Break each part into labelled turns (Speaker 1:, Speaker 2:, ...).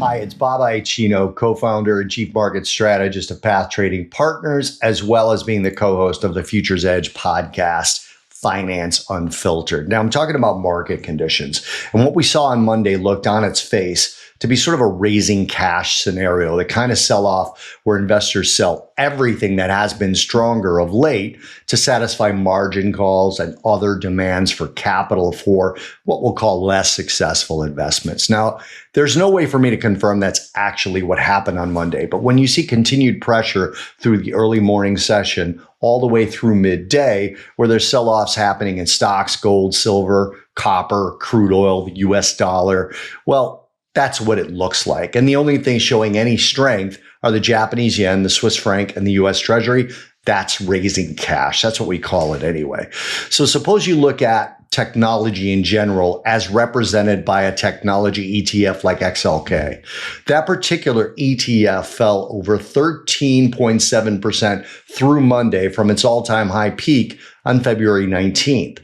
Speaker 1: Hi, it's Bob Iaccino, co-founder and chief market strategist of Path Trading Partners, as well as being the co-host of the Futures Edge podcast, Finance Unfiltered. Now, I'm talking about market conditions. And what we saw on Monday looked on its face to be sort of a raising cash scenario, the kind of sell-off where investors sell everything that has been stronger of late to satisfy margin calls and other demands for capital for what we'll call less successful investments. Now, there's no way for me to confirm that's actually what happened on Monday, but when you see continued pressure through the early morning session all the way through midday, where there's sell-offs happening in stocks, gold, silver, copper, crude oil, the US dollar, well, that's what it looks like. And the only thing showing any strength are the Japanese yen, the Swiss franc, and the US Treasury. That's raising cash. That's what we call it anyway. So suppose you look at technology in general as represented by a technology ETF like XLK. That particular ETF fell over 13.7% through Monday from its all-time high peak on February 19th.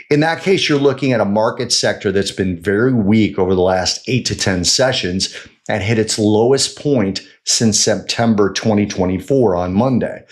Speaker 1: In that case, you're looking at a market sector that's been very weak over the last 8 to 10 sessions and hit its lowest point since September 2024 on Monday.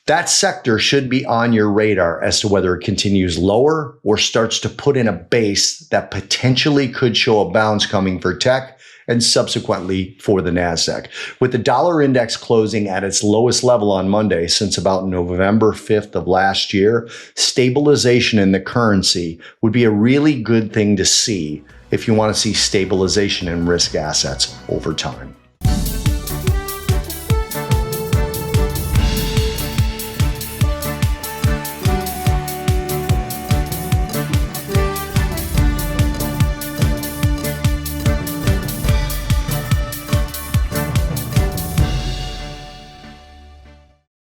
Speaker 1: That sector should be on your radar as to whether it continues lower or starts to put in a base that potentially could show a bounce coming for tech and subsequently for the NASDAQ. With the dollar index closing at its lowest level on Monday since about November 5th of last year, stabilization in the currency would be a really good thing to see if you want to see stabilization in risk assets over time.